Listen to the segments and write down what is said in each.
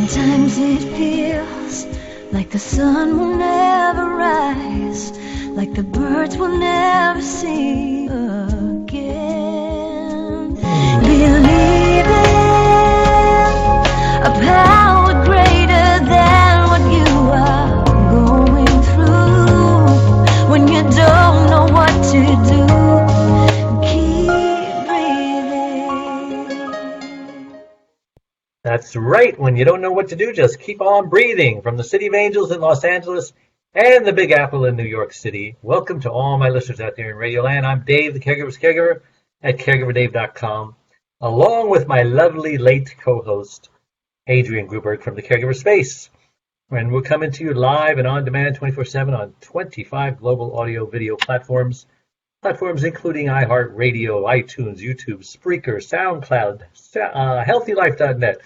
Sometimes it feels like the sun will never rise, like the birds will never sing again. Believe in a power greater than what you are going through. When you don't know what to do, keep breathing. That's right. When you don't know what to do, just keep on breathing. From the City of Angels in Los Angeles and the Big Apple in New York City, welcome to all my listeners out there in Radio Land. I'm Dave, the Caregiver's Caregiver at caregiverdave.com, along with my lovely late co-host, Adrian Gruberg from the Caregiver Space. And we're coming to you live and on demand 24/7 on 25 global audio video platforms including iHeartRadio, iTunes, YouTube, Spreaker, SoundCloud, HealthyLife.net,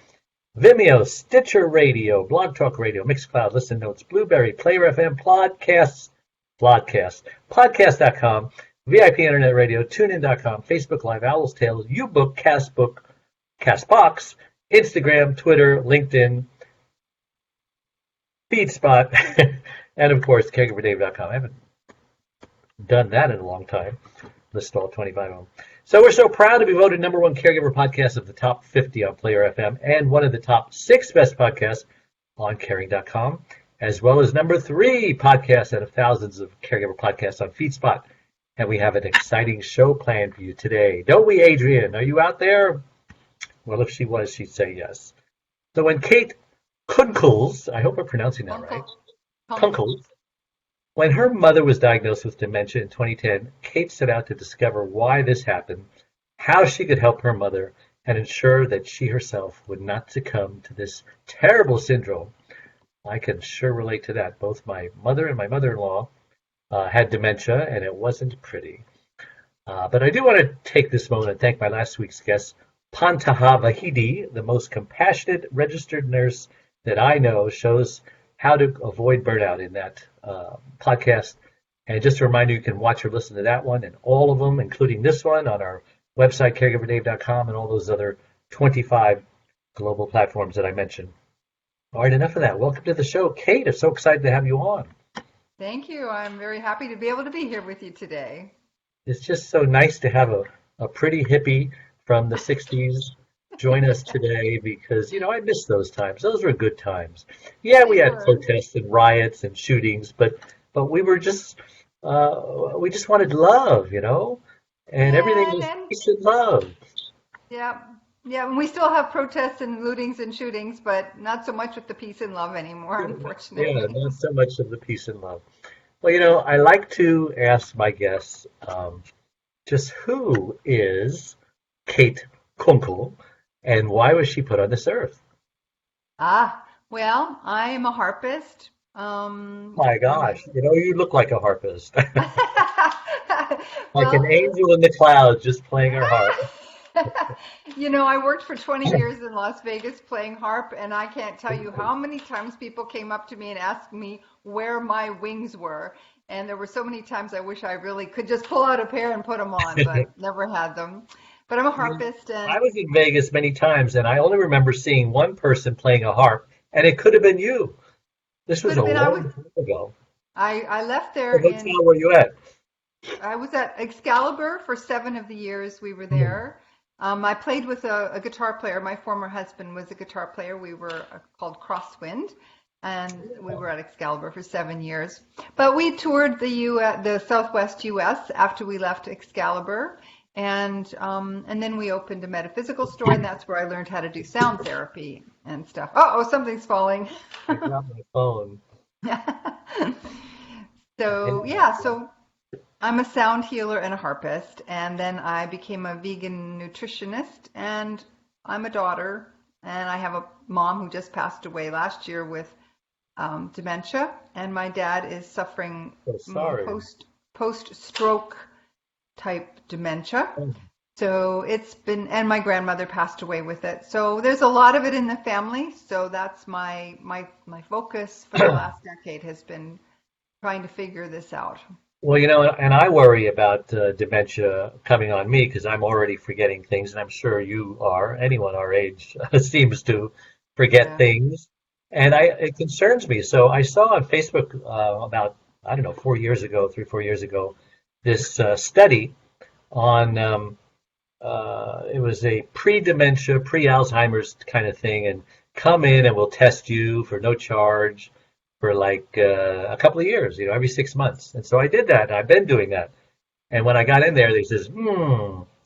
Vimeo, Stitcher Radio, Blog Talk Radio, Mixcloud, Listen Notes, Blueberry, Player FM, Podcast.com, VIP Internet Radio, TuneIn.com, Facebook Live, Owl's Tales, YouBook, Castbook, Castbox, Instagram, Twitter, LinkedIn, FeedSpot, and of course, CaregiverDave.com. I haven't done that in a long time. List all 25 of them. So we're so proud to be voted #1 caregiver podcast of the top 50 on Player FM and one of the top 6 best podcasts on caring.com, as well as #3 podcast out of thousands of caregiver podcasts on FeedSpot. And we have an exciting show planned for you today. Don't we, Adrian? Are you out there? Well, if she was, she'd say yes. So when Kate Kunkel, I hope I'm pronouncing that right, Kunkel, when her mother was diagnosed with dementia in 2010, Kate set out to discover why this happened, how she could help her mother, and ensure that she herself would not succumb to this terrible syndrome. I can sure relate to that. Both my mother and my mother-in-law had dementia, and it wasn't pretty. But I do want to take this moment and thank my last week's guest, Pantaha Vahidi, the most compassionate registered nurse that I know, shows how to avoid burnout in that podcast. And just a reminder, you can watch or listen to that one and all of them, including this one, on our website, caregiverdave.com, and all those other 25 global platforms that I mentioned. All right, enough of that. Welcome to the show. Kate, I'm so excited to have you on. Thank you. I'm very happy to be able to be here with you today. It's just so nice to have a pretty hippie from the 60s join us today because, you know, I miss those times. Those were good times. Yeah, we had protests and riots and shootings, but we were just, we just wanted love, you know, and everything was peace and love. Yeah, and we still have protests and lootings and shootings, but not so much with the peace and love anymore, unfortunately. Yeah, not so much of the peace and love. Well, you know, I like to ask my guests just who is Kate Kunkel, and why was she put on this earth? Well, I am a harpist. My gosh, you know, you look like a harpist. Like Well, an angel in the clouds just playing her harp. you know, I worked for 20 years in Las Vegas playing harp, and I can't tell you how many times people came up to me and asked me where my wings were. And there were so many times I wish I really could just pull out a pair and put them on, but never had them. But I'm a harpist. And I was in Vegas many times, and I only remember seeing one person playing a harp, and it could have been you. This was a long time ago. I left there What hotel were you at? I was at Excalibur for 7 of the years we were there. I played with a guitar player. My former husband was a guitar player. We were called Crosswind, and we were at Excalibur for 7 years. But we toured the Southwest U.S. after we left Excalibur, and then we opened a metaphysical store, and that's where I learned how to do sound therapy and stuff. Oh, something's falling. I dropped my phone. So I'm a sound healer and a harpist, and then I became a vegan nutritionist, and I'm a daughter, and I have a mom who just passed away last year with dementia, and my dad is suffering post-stroke type dementia. So it's been, and my grandmother passed away with it. So there's a lot of it in the family. So that's my focus for the last decade has been trying to figure this out. Well, you know, and I worry about dementia coming on me because I'm already forgetting things, and I'm sure you are. Anyone our age seems to. forget Yeah. things, and it concerns me. So I saw on Facebook about, I don't know, 4 years ago, 3, 4 years ago, this study on it was a pre-dementia, pre-Alzheimer's kind of thing, and come in and we'll test you for no charge for like a couple of years, every 6 months. And so I did that. I've been doing that. And when I got in there, they says,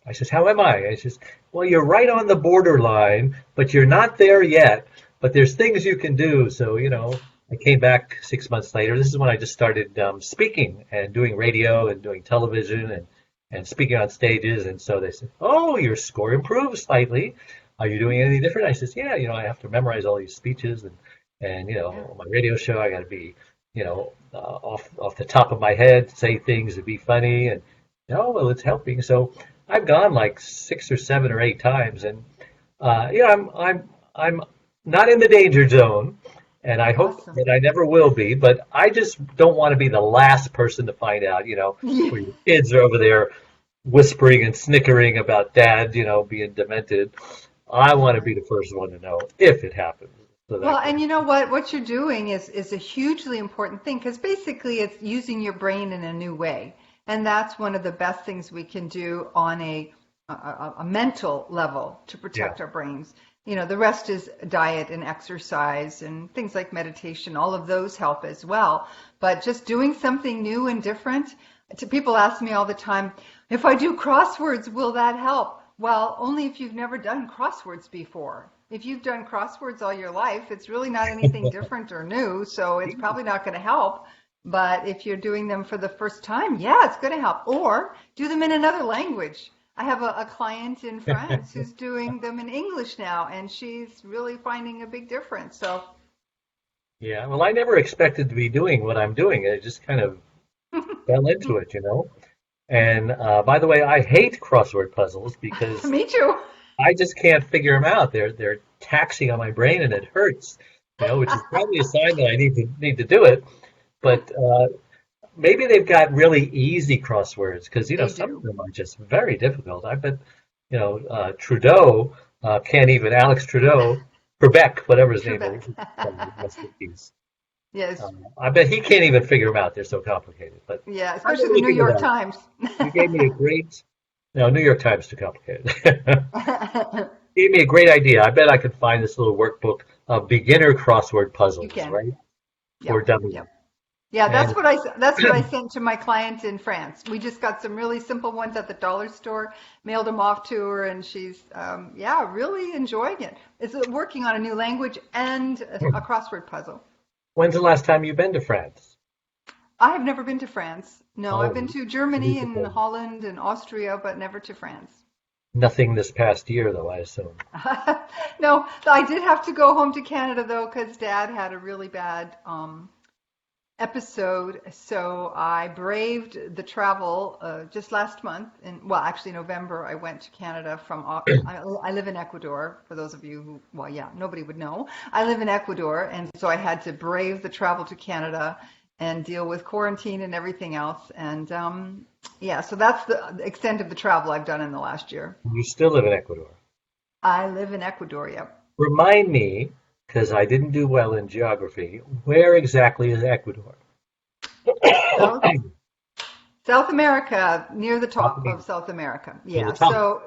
I says, how am I? I says, well, you're right on the borderline, but you're not there yet. But there's things you can do. So, I came back 6 months later. This is when I just started speaking and doing radio and doing television and speaking on stages. And so they said, oh, your score improved slightly. Are you doing anything different? I says, yeah, I have to memorize all these speeches and Yeah. my radio show, I got to be, off the top of my head, say things to be funny, and well, it's helping. So I've gone like 6 or 7 or 8 times, and I'm not in the danger zone, and I hope Awesome. that I never will be. But I just don't want to be the last person to find out. Yeah. Where your kids are over there whispering and snickering about dad, being demented. I want to be the first one to know if it happens. So Well, that and you know what? What you're doing is a hugely important thing because basically it's using your brain in a new way. And that's one of the best things we can do on a mental level to yeah, protect our brains. The rest is diet and exercise and things like meditation. All of those help as well. But just doing something new and different. People ask me all the time, if I do crosswords, will that help? Well, only if you've never done crosswords before. If you've done crosswords all your life, it's really not anything different or new, so it's probably not going to help. But if you're doing them for the first time, yeah, it's going to help. Or do them in another language. I have a client in France who's doing them in English now, and she's really finding a big difference. So, yeah. Well, I never expected to be doing what I'm doing. I just kind of fell into it. And by the way, I hate crossword puzzles because me too. I just can't figure them out. They're taxing on my brain and it hurts, which is probably a sign that I need to do it. But maybe they've got really easy crosswords because They some of do. them are just very difficult. I bet Trudeau can't even Alex Trudeau, Quebec, whatever his name is. Trebek. Rest in peace. Yes. I bet he can't even figure them out. They're so complicated. But Yeah, I'm especially gonna the look New into York that. Times. You gave me a great. No, New York Times too complicated. Gave me a great idea. I bet I could find this little workbook of beginner crossword You puzzles, can. right? For Yep. dummies. Yep. Yeah, And that's what I sent to my client in France. We just got some really simple ones at the dollar store, mailed them off to her, and she's yeah, really enjoying it. It's working on a new language and a crossword puzzle. when's the last time you've been to France? I have never been to France. No, I've Oh, been to you need Germany to and go. Holland and Austria, but never to France. Nothing this past year, though, I assume. No, I did have to go home to Canada though, because Dad had a really bad episode. So I braved the travel just last month. Well, actually, November, I went to Canada from, I live in Ecuador, for those of you who, well, yeah, nobody would know. I live in Ecuador, and so I had to brave the travel to Canada and deal with quarantine and everything else. And yeah, so that's the extent of the travel I've done in the last year. You still live in Ecuador. I live in Ecuador, yep. Remind me, because I didn't do well in geography, where exactly is Ecuador? South, South America, near the South top of America, South America. near the Yeah, top. so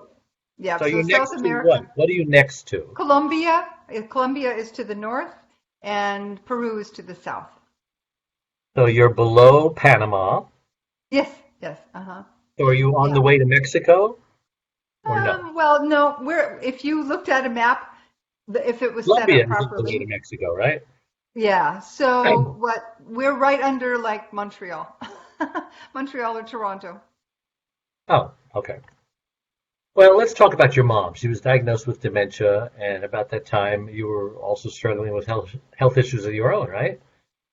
yeah, So so you're South next to what? America. What are you next to? Colombia, Colombia is to the north, and Peru is to the south. So you're below Panama. Yes, yes, uh-huh. So are you on Yeah. the way to Mexico or no? Well, no, if you looked at a map, if it was set Colombia up is on the way to properly, Mexico, right? yeah. So we're right under like Montreal, Montreal or Toronto. Oh, okay. Well, let's talk about your mom. She was diagnosed with dementia, and about that time, you were also struggling with health issues of your own, right?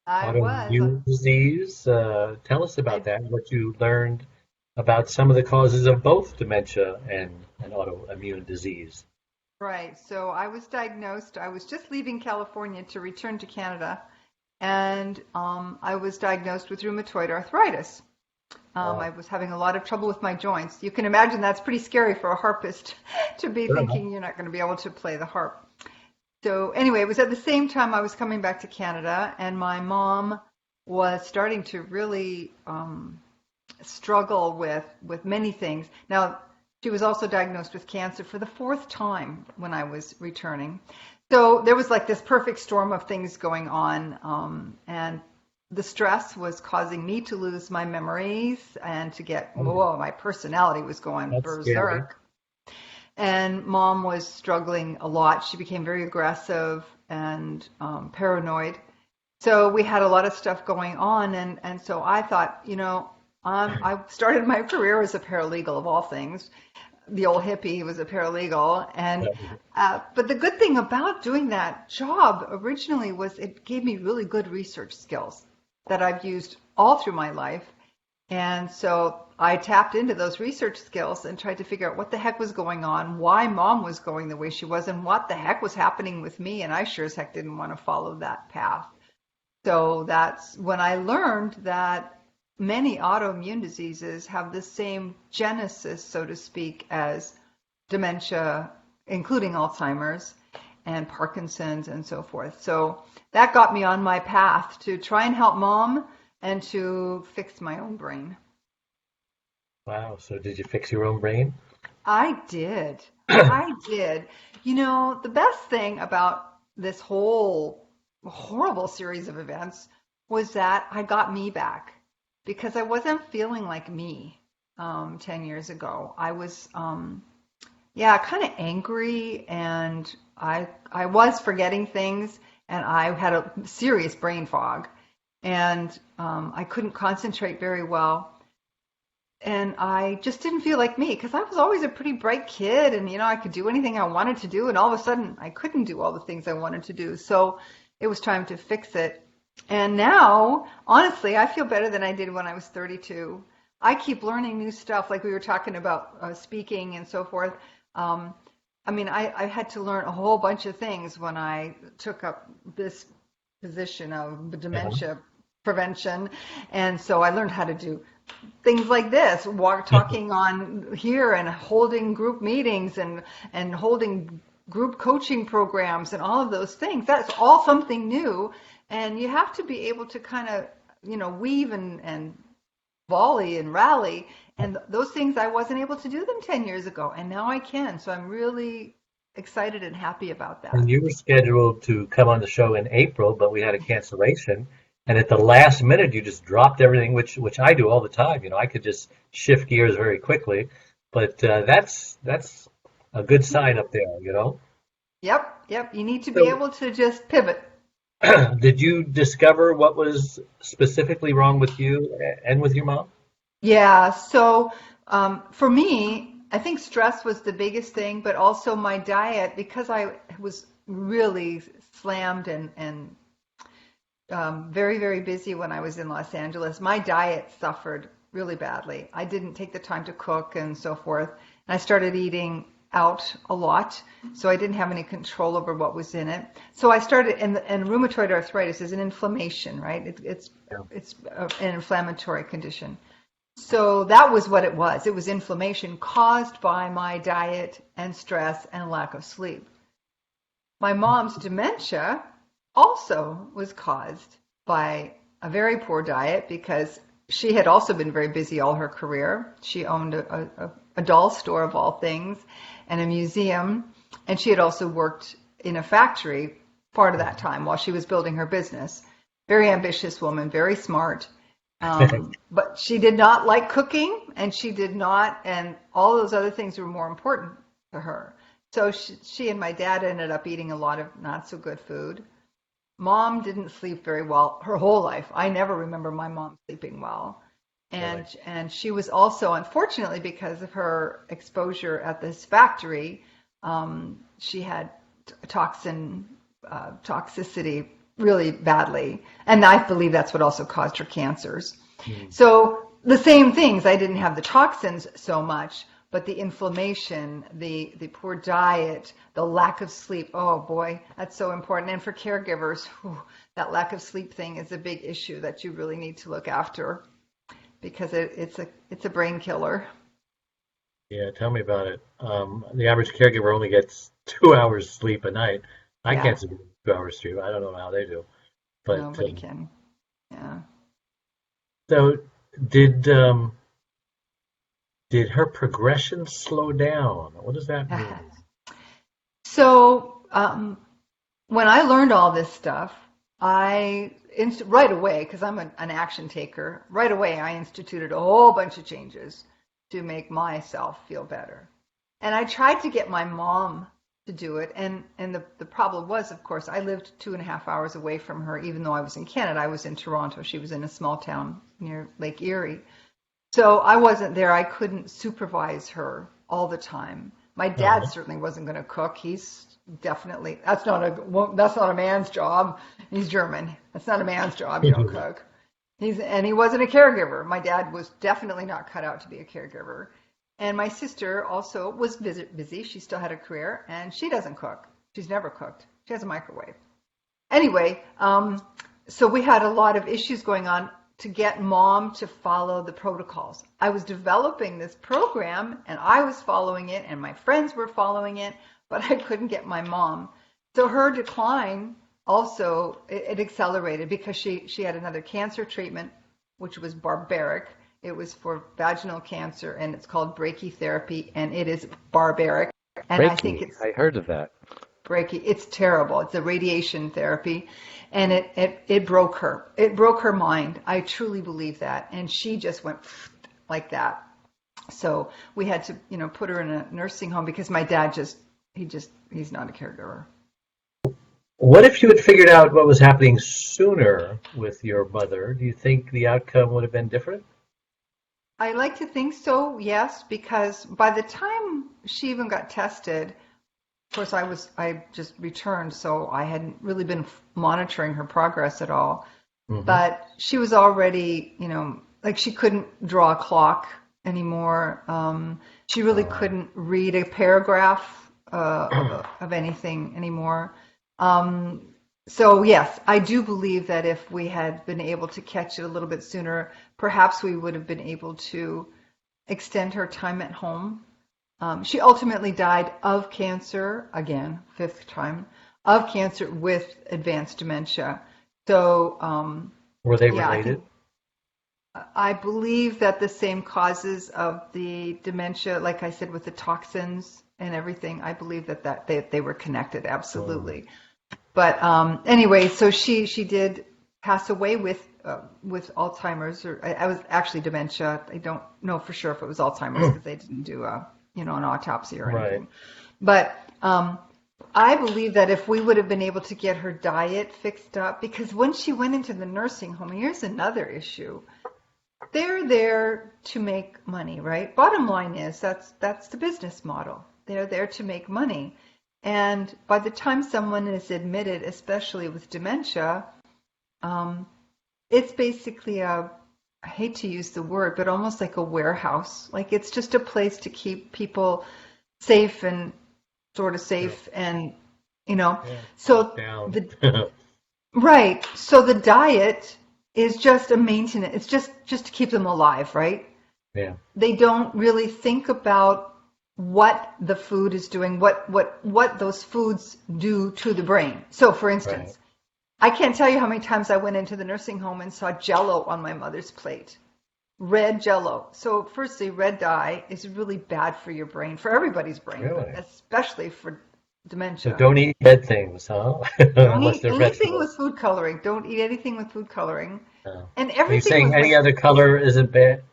I was. Autoimmune disease. Tell us about I that, what you learned about some of the causes of both dementia and autoimmune disease. Right. So I was diagnosed. I was just leaving California to return to Canada, and I was diagnosed with rheumatoid arthritis. I Wow. was having a lot of trouble with my joints. You can imagine that's pretty scary for a harpist to be Sure. thinking you're not going to be able to play the harp. So anyway, it was at the same time I was coming back to Canada, and my mom was starting to really struggle with many things. Now, she was also diagnosed with cancer for the fourth time when I was returning. So there was like this perfect storm of things going on, and the stress was causing me to lose my memories and to get, whoa, my personality was going That's scary. berserk. And mom was struggling a lot. She became very aggressive and paranoid. So we had a lot of stuff going on, and so I thought, I started my career as a paralegal of all things. The old hippie was a paralegal, and but the good thing about doing that job originally was it gave me really good research skills that I've used all through my life. And so I tapped into those research skills and tried to figure out what the heck was going on, why mom was going the way she was, and what the heck was happening with me. And I sure as heck didn't want to follow that path. So that's when I learned that many autoimmune diseases have the same genesis, so to speak, as dementia, including Alzheimer's and Parkinson's and so forth. So that got me on my path to try and help mom and to fix my own brain. Wow. So did you fix your own brain? I did. I did. The best thing about this whole horrible series of events was that I got me back because I wasn't feeling like me 10 years ago. I was, kind of angry, and I was forgetting things, and I had a serious brain fog, and I couldn't concentrate very well. And I just didn't feel like me because I was always a pretty bright kid, and I could do anything I wanted to do, and all of a sudden I couldn't do all the things I wanted to do. So it was time to fix it. And now, honestly, I feel better than I did when I was 32. I keep learning new stuff, like we were talking about speaking and so forth. I had to learn a whole bunch of things when I took up this position of dementia prevention, and so I learned how to do things like this, talking on here and holding group meetings and holding group coaching programs and all of those things. That's all something new, and you have to be able to kind of weave and volley and rally, and those things I wasn't able to do them 10 years ago, and now I can. So I'm really excited and happy about that. And you were scheduled to come on the show in April, but we had a cancellation. And at the last minute, you just dropped everything, which I do all the time. I could just shift gears very quickly. But that's a good sign up there. Yep. You need to be able to just pivot. Did you discover what was specifically wrong with you and with your mom? Yeah. So for me, I think stress was the biggest thing, but also my diet, because I was really slammed and very, very busy when I was in Los Angeles. My diet suffered really badly. I didn't take the time to cook and so forth. And I started eating out a lot, so I didn't have any control over what was in it. So I started, and rheumatoid arthritis is an inflammation, right? It's an inflammatory condition. So that was what it was. It was inflammation caused by my diet and stress and lack of sleep. My mom's dementia also was caused by a very poor diet, because she had also been very busy all her career. She owned a doll store of all things and a museum, and she had also worked in a factory part of that time while she was building her business. Very ambitious woman, very smart, but she did not like cooking, and and all those other things were more important to her. So she and my dad ended up eating a lot of not so good food. Mom didn't sleep very well her whole life. I never remember my mom sleeping well. And she was also, unfortunately, because of her exposure at this factory, she had toxicity really badly. And I believe that's what also caused her cancers. So the same things. I didn't have the toxins so much, but the inflammation, the poor diet, the lack of sleep, oh boy, that's so important. And for caregivers, that lack of sleep thing is a big issue that you really need to look after, because it's a brain killer. Yeah, tell me about it. The average caregiver only gets 2 hours sleep a night. I Yeah, can't sleep 2 hours straight. I don't know how they do. But nobody can. Yeah. so did um, did her progression slow down? What does that mean? So when I learned all this stuff, right away, because I'm an action taker, right away I instituted a whole bunch of changes to make myself feel better. And I tried to get my mom to do it. And the problem was, of course, I lived 2.5 hours away from her, even though I was in Canada. I was in Toronto. She was in a small town near Lake Erie. So I wasn't there. I couldn't supervise her all the time. My dad Uh-huh. certainly wasn't going to cook. He's definitely that's not a man's job. He's German. That's not a man's job. You don't cook. He wasn't a caregiver. My dad was definitely not cut out to be a caregiver. And my sister also was busy. She still had a career, and she doesn't cook. She's never cooked. She has a microwave. Anyway, so we had a lot of issues going on to get mom to follow the protocols. I was developing this program and I was following it and my friends were following it, but I couldn't get my mom. So her decline also, it accelerated because she had another cancer treatment, which was barbaric. It was for vaginal cancer and it's called brachytherapy and it is barbaric. And I think Reiki. it's I heard of that. Brachy. It's terrible. It's a radiation therapy, and it broke her. It broke her mind. I truly believe that, and she just went like that. So we had to, put her in a nursing home because my dad he's not a caregiver. What if you had figured out what was happening sooner with your mother? Do you think the outcome would have been different? I like to think so, yes, because by the time she even got tested, of course, I just returned, so I hadn't really been monitoring her progress at all. Hmm. But she was already, like she couldn't draw a clock anymore. She really couldn't read a paragraph of anything anymore. So yes, I do believe that if we had been able to catch it a little bit sooner, perhaps we would have been able to extend her time at home. She ultimately died of cancer, again, fifth time, of cancer with advanced dementia. So, Were they yeah, related? I believe that the same causes of the dementia, like I said, with the toxins and everything, I believe that they were connected, absolutely. But anyway, so she did pass away with Alzheimer's, or I was actually dementia. I don't know for sure if it was Alzheimer's because they didn't do an autopsy or Right. anything. But I believe that if we would have been able to get her diet fixed up, because when she went into the nursing home, here's another issue. They're there to make money, right? Bottom line is that's the business model. They're there to make money. And by the time someone is admitted, especially with dementia, it's basically I hate to use the word, but almost like a warehouse. Like it's just a place to keep people safe and sort of safe and, so Down. right. So the diet is just a maintenance. It's just to keep them alive, right? Yeah. They don't really think about what the food is doing, what those foods do to the brain. So for instance, I can't tell you how many times I went into the nursing home and saw Jello on my mother's plate. Red Jello. So firstly, red dye is really bad for your brain, for everybody's brain, but Really? especially for So dementia. don't eat red things, huh? Don't Unless eat they're anything vegetables. with food coloring. Don't eat anything with food coloring. No. And Are you everything saying was any like other color isn't bad,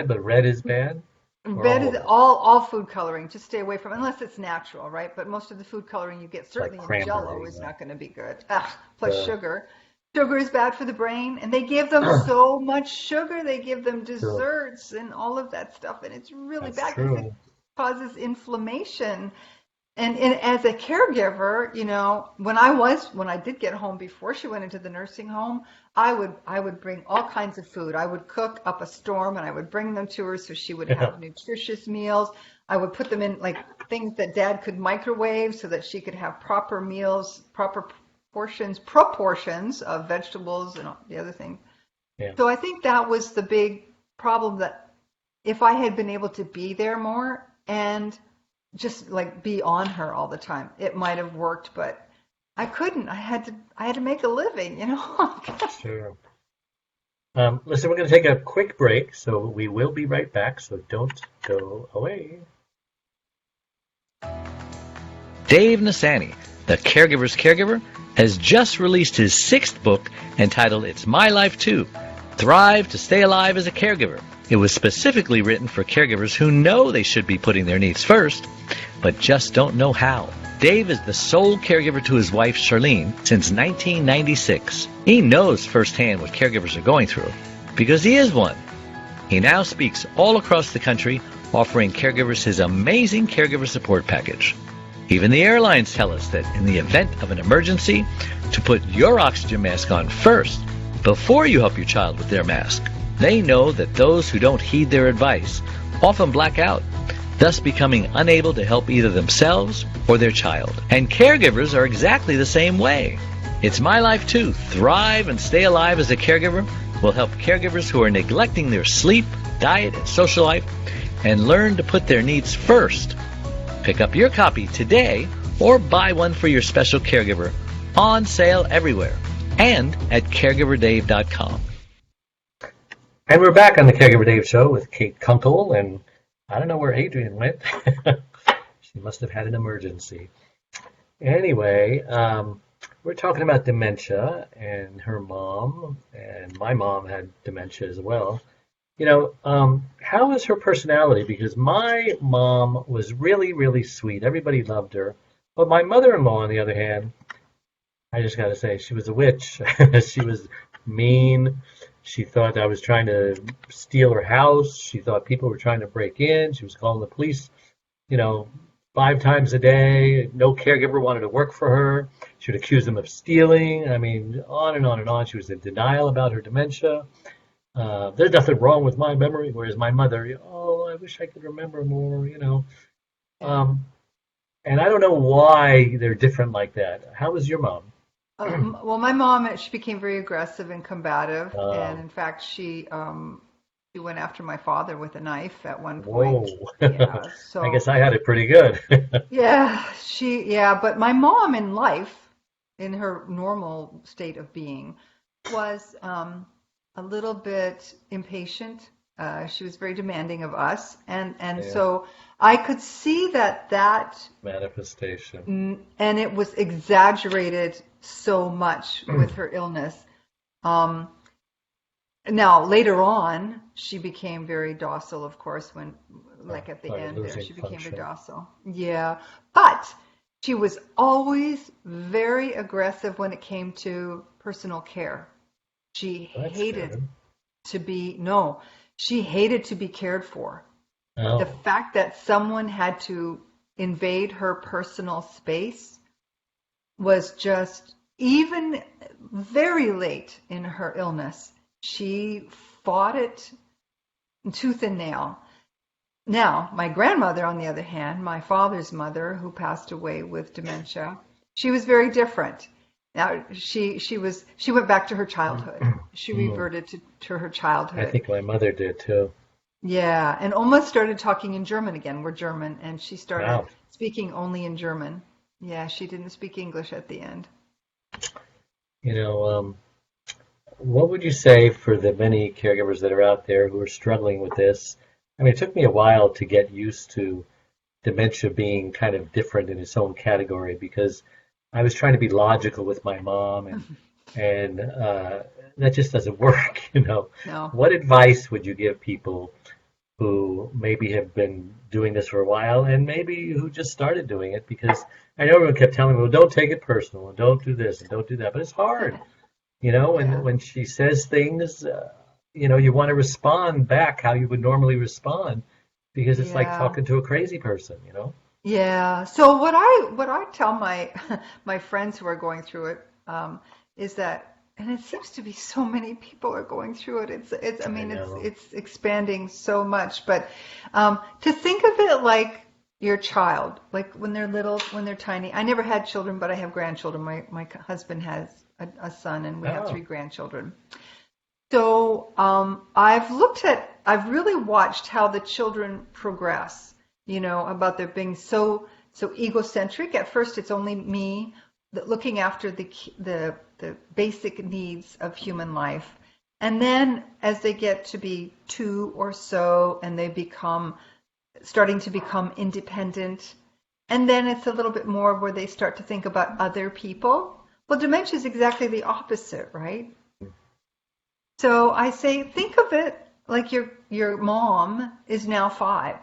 but red is bad? Or red all is of it? all food coloring. Just stay away from unless it's natural, right? But most of the food coloring you get Like certainly in Jello cranberry. is not going to be good. Plus Uh, sugar. Sugar is bad for the brain, and they give them so much sugar. They give them true. desserts and all of that stuff, and it's really That's bad because it true. causes inflammation. And as a caregiver, when I did get home before she went into the nursing home, I would bring all kinds of food. I would cook up a storm and I would bring them to her so she would have nutritious meals. I would put them in like things that Dad could microwave so that she could have proper meals, proper proportions of vegetables and all the other things. Yeah. So I think that was the big problem, that if I had been able to be there more and just like be on her all the time, it might have worked. But I couldn't. I had to make a living, you know. Sure. Listen, we're going to take a quick break, so we will be right back, so don't go away. Dave Nassani, the Caregiver's Caregiver, has just released his 6th book entitled It's My Life Too, Thrive to Stay Alive as a Caregiver. It was specifically written for caregivers who know they should be putting their needs first, but just don't know how. Dave is the sole caregiver to his wife, Charlene, since 1996. He knows firsthand what caregivers are going through because he is one. He now speaks all across the country, offering caregivers his amazing caregiver support package. Even the airlines tell us that in the event of an emergency, to put your oxygen mask on first before you help your child with their mask. They know that those who don't heed their advice often black out, thus becoming unable to help either themselves or their child. And caregivers are exactly the same way. It's My Life Too, Thrive and Stay Alive as a Caregiver will help caregivers who are neglecting their sleep, diet, and social life and learn to put their needs first. Pick up your copy today or buy one for your special caregiver. On sale everywhere and at caregiverdave.com. And we're back on the Caregiver Dave Show with Kate Kunkel, and I don't know where Adrienne went. She must have had an emergency. Anyway, we're talking about dementia, and her mom, and my mom had dementia as well. You know, how is her personality? Because my mom was really, really sweet. Everybody loved her. But my mother-in-law, on the other hand, I just got to say, she was a witch. She was mean. She thought I was trying to steal her house. She thought people were trying to break in. She was calling the police, 5 times a day. No caregiver wanted to work for her. She would accuse them of stealing. I mean, on and on and on. She was in denial about her dementia. There's nothing wrong with my memory, whereas my mother, I wish I could remember more, And I don't know why they're different like that. How was your mom? Well, my mom, she became very aggressive and combative, and in fact, she went after my father with a knife at one point. Whoa. Yeah, so I guess I had it pretty good. but my mom in life, in her normal state of being, was a little bit impatient. She was very demanding of us, and so I could see that manifestation, and it was exaggerated so much with her illness. Now later on, she became very docile, of course, when at the end there, she became very docile. Yeah, but she was always very aggressive when it came to personal care. She hated to be cared for. Oh. The fact that someone had to invade her personal space was just, even very late in her illness, she fought it tooth and nail. Now, my grandmother, on the other hand, my father's mother, who passed away with dementia, she was very different. Now, she went back to her childhood. She reverted to her childhood. I think my mother did too. Yeah, and almost started talking in German again. We're German, and she started speaking only in German. Yeah, she didn't speak English at the end. What would you say for the many caregivers that are out there who are struggling with this? I mean, it took me a while to get used to dementia being kind of different in its own category because I was trying to be logical with my mom, and that just doesn't work, No. What advice would you give people who maybe have been doing this for a while and maybe who just started doing it? Because I know everyone kept telling me, well, don't take it personal, and don't do this, and don't do that. But it's hard, when she says things, you want to respond back how you would normally respond because it's like talking to a crazy person, Yeah. So what I tell my friends who are going through it is that, and it seems to be so many people are going through it. It's expanding so much. But to think of it like your child, like when they're little, when they're tiny. I never had children, but I have grandchildren. My husband has a son, and we have 3 grandchildren. So I've really watched how the children progress. About their being so egocentric. At first, it's only me. looking after the basic needs of human life. And then as they get to be 2 or so, and they starting to become independent, and then it's a little bit more where they start to think about other people. Well, dementia is exactly the opposite, right? So I say, think of it like your mom is now 5.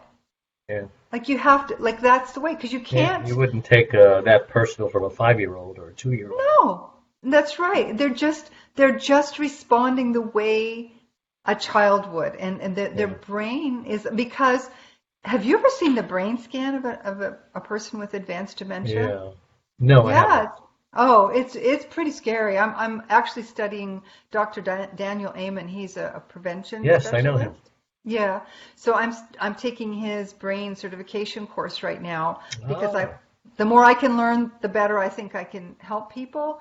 Yeah. Like you have to, like that's the way, because you can't. Yeah, you wouldn't take that personal from a 5-year-old or a 2-year-old. No, that's right. They're just responding the way a child would, and their brain is, because have you ever seen the brain scan of a person with advanced dementia? Yeah. No, I haven't. Oh, it's pretty scary. I'm actually studying Dr. Daniel Amen. He's a prevention Yes, specialist. I know him. Yeah. So I'm taking his brain certification course right now because the more I can learn, the better I think I can help people.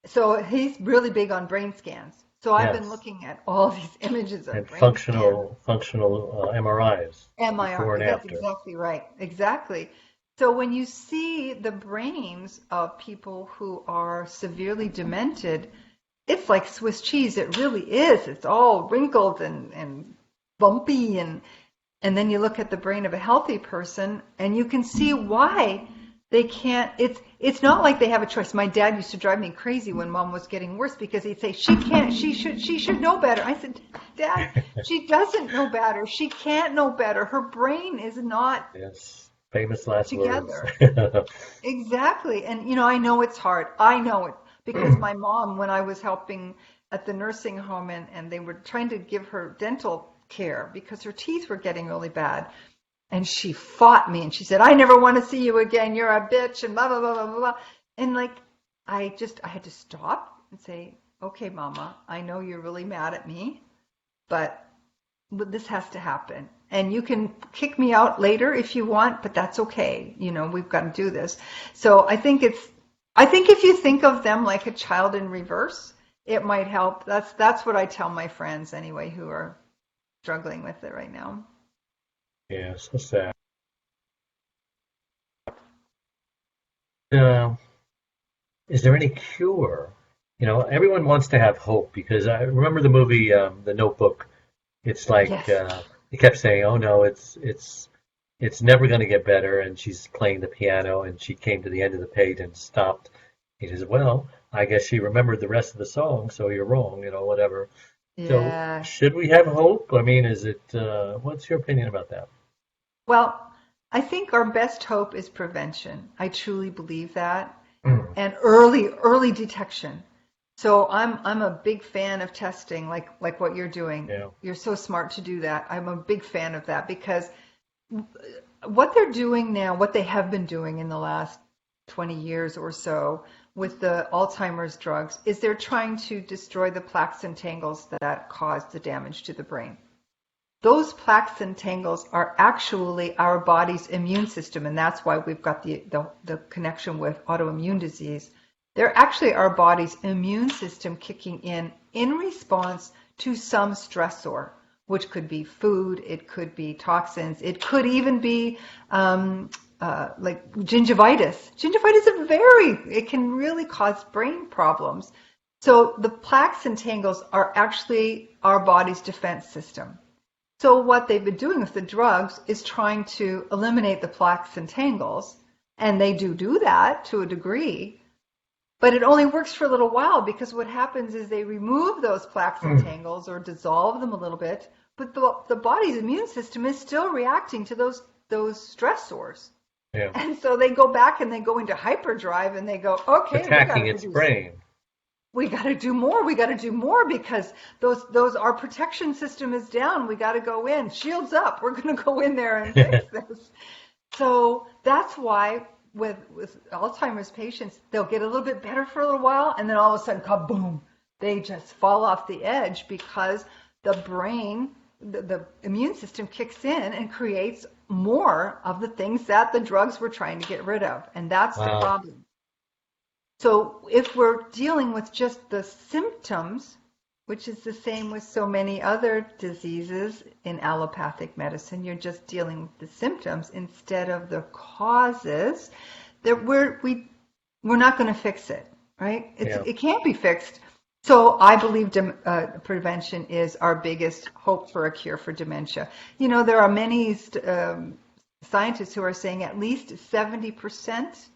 So he's really big on brain scans. So I've been looking at all these images of And brain functional MRIs before and That's after. exactly right. Exactly. So when you see the brains of people who are severely demented, it's like Swiss cheese. It really is. It's all wrinkled and bumpy, and then you look at the brain of a healthy person and you can see why they can't. It's not like they have a choice. My dad used to drive me crazy when Mom was getting worse because he'd say she should know better. I said, Dad, she doesn't know better. She can't know better. Her brain is not famous last together. words. Exactly. And I know it's hard. I know it because my mom, when I was helping at the nursing home and they were trying to give her dental care because her teeth were getting really bad. And she fought me and she said, I never want to see you again. You're a bitch and blah, blah, blah, blah, blah. And I had to stop and say, okay, Mama, I know you're really mad at me, but this has to happen. And you can kick me out later if you want, but that's okay. We've got to do this. So I think if you think of them like a child in reverse, it might help. That's what I tell my friends anyway who are struggling with it right now. Yeah, so sad. Is there any cure? Everyone wants to have hope because I remember the movie, The Notebook. It's like Yes. he kept saying, "Oh no, it's never going to get better." And she's playing the piano, and she came to the end of the page and stopped. He says, "Well, I guess she remembered the rest of the song, so you're wrong, whatever." So Yeah. should we have hope? I mean, is it? What's your opinion about that? Well, I think our best hope is prevention. I truly believe that. And early detection. So I'm a big fan of testing like what you're doing. Yeah. You're so smart to do that. I'm a big fan of that because what they're doing now, what they have been doing in the last 20 years or so with the Alzheimer's drugs is they're trying to destroy the plaques and tangles that cause the damage to the brain. Those plaques and tangles are actually our body's immune system, and that's why we've got the connection with autoimmune disease. They're actually our body's immune system kicking in response to some stressor, which could be food, it could be toxins, it could even be like gingivitis. Gingivitis it can really cause brain problems. So the plaques and tangles are actually our body's defense system. So what they've been doing with the drugs is trying to eliminate the plaques and tangles, and they do that to a degree, but it only works for a little while because what happens is they remove those plaques and tangles or dissolve them a little bit, but the body's immune system is still reacting to those stressors. Yeah. And so they go back and they go into hyperdrive and they go, okay, Attacking its brain. We got to do more. We got to do more because those our protection system is down. We got to go in. Shields up. We're going to go in there and fix this. So that's why with Alzheimer's patients, they'll get a little bit better for a little while, and then all of a sudden, kaboom, they just fall off the edge because the brain, the immune system kicks in and creates more of the things that the drugs were trying to get rid of, and that's the problem. So if we're dealing with just the symptoms, which is the same with so many other diseases in allopathic medicine, you're just dealing with the symptoms instead of the causes, that we're not going to fix it, right? Yeah. It can't be fixed. So I believe prevention is our biggest hope for a cure for dementia. You know, there are many scientists who are saying at least 70%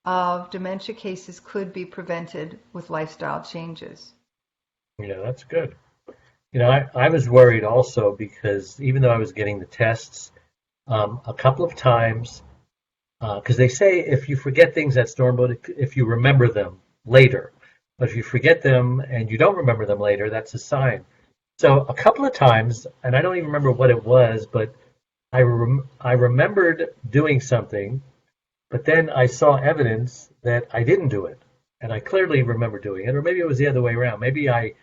of dementia cases could be prevented with lifestyle changes. Yeah, that's good. You know, I was worried also because even though I was getting the tests a couple of times, because they say if you forget things, that's normal if you remember them later. But if you forget them and you don't remember them later, that's a sign. So a couple of times, and I don't even remember what it was, but I remembered doing something, but then I saw evidence that I didn't do it. And I clearly remember doing it, or maybe it was the other way around. Maybe I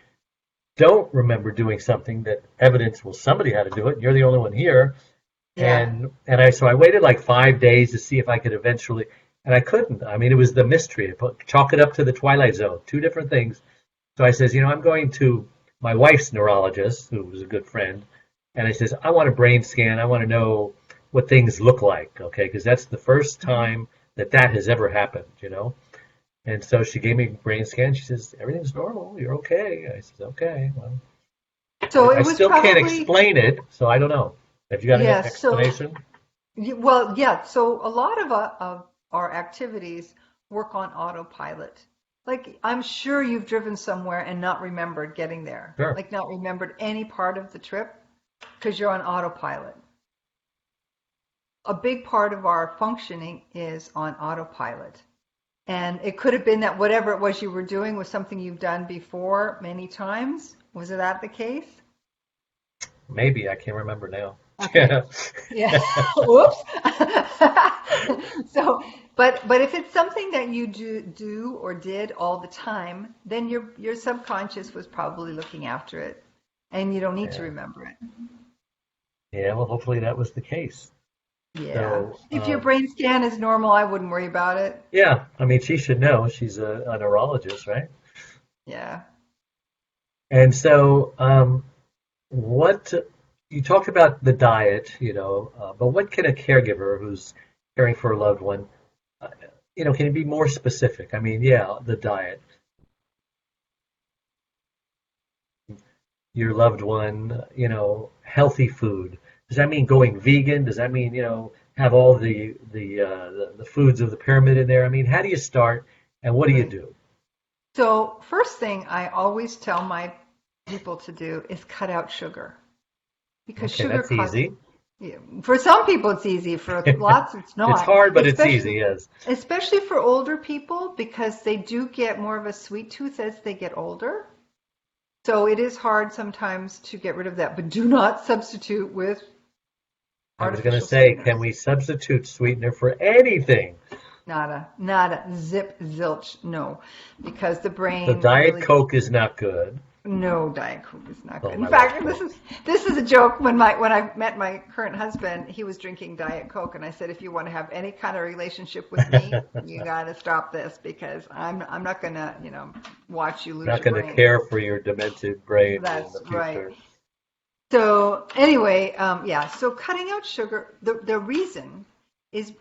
don't remember doing something that evidence, well, somebody had to do it, and you're the only one here. Yeah. So I waited like 5 days to see if I could eventually, and I couldn't. I mean, it was the mystery. Chalk it up to the Twilight Zone, two different things. So I says, you know, I'm going to my wife's neurologist, who was a good friend, and I says, I want a brain scan. I want to know what things look like, okay? Because that's the first time that has ever happened, you know? And so she gave me a brain scan. She says, everything's normal. You're okay. I said, okay. Well, So I it was still can't probably, explain it, so I don't know. Have you got an yes. So, explanation? well, yeah. So a lot of our activities work on autopilot. Like, I'm sure you've driven somewhere and not remembered getting there. Sure. Like, not remembered any part of the trip because you're on autopilot. A big part of our functioning is on autopilot. And it could have been that whatever it was you were doing was something you've done before many times. Was that the case? Maybe. I can't remember now. Okay. Yeah. Whoops. So, but if it's something that you do or did all the time, then your subconscious was probably looking after it, and you don't need to Yeah. remember it. Yeah, well, hopefully that was the case. Yeah. So, If your brain scan is normal, I wouldn't worry about it. yeah, I mean, she should know. She's a neurologist, right? Yeah. And so, what you talked about the diet, you know, but what can a caregiver who's caring for a loved one, uh, you know, can you be more specific? I mean, yeah, the diet. Your loved one, you know, healthy food. Does that mean going vegan? Does that mean, you know, have all the foods of the pyramid in there? I mean, how do you start and what do you Right. do? So first thing I always tell my people to do is cut out sugar because Okay, sugar that's causes. easy. Yeah, for some people it's easy, for lots it's It's not. hard, but it's easy, yes. Especially for older people because they do get more of a sweet tooth as they get older. So it is hard sometimes to get rid of that, but do not substitute with I was going to artificial say, sweeteners. can we substitute sweetener for anything? Nada, zip, zilch, no, because the So brain Diet really. Coke is not good. No, Diet Coke is not Oh, good. my In fact, wife this is a joke. When I met my current husband, he was drinking Diet Coke, and I said, if you want to have any kind of relationship with me, you got to stop this because I'm not gonna watch you lose Not your going to brain. care for your demented brain in That's the right. future. So anyway, yeah. So cutting out sugar, the reason is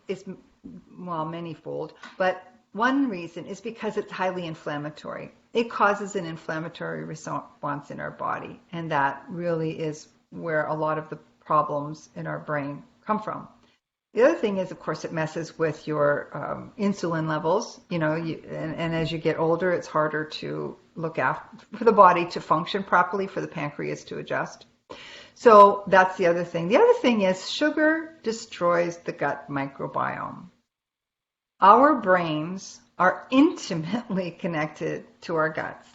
well manyfold, but one reason is because it's highly inflammatory. It causes an inflammatory response in our body, and that really is where a lot of the problems in our brain come from. The other thing is, of course, it messes with your insulin levels. You know, and as you get older, it's harder to look after for the body to function properly, for the pancreas to adjust. So that's the other thing. The other thing is sugar destroys the gut microbiome. Our brains are intimately connected to our guts.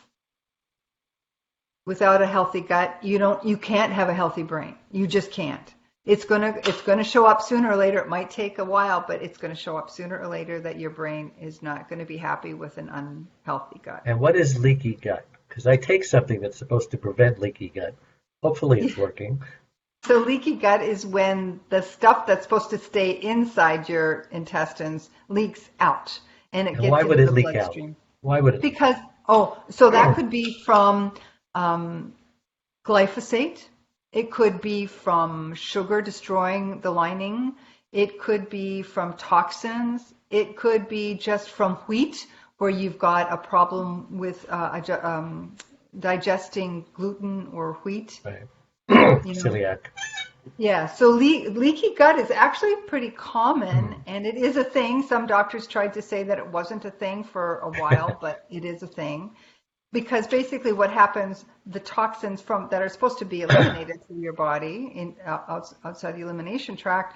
Without a healthy gut, you can't have a healthy brain. You just can't. It's gonna show up sooner or later. It might take a while, but it's gonna show up sooner or later that your brain is not gonna be happy with an unhealthy gut. And what is leaky gut? Because I take something that's supposed to prevent leaky gut. Hopefully it's working. So leaky gut is when the stuff that's supposed to stay inside your intestines leaks out and it And gets why would into it the leak out? bloodstream. Why would it leak Because, so that could be from glyphosate. It could be from sugar destroying the lining. It could be from toxins. It could be just from wheat, where you've got a problem with digesting gluten or wheat. Right. You know. Celiac. Yeah, so leaky gut is actually pretty common, and it is a thing. Some doctors tried to say that it wasn't a thing for a while, but it is a thing. Because basically what happens, the toxins that are supposed to be eliminated through your body outside the elimination tract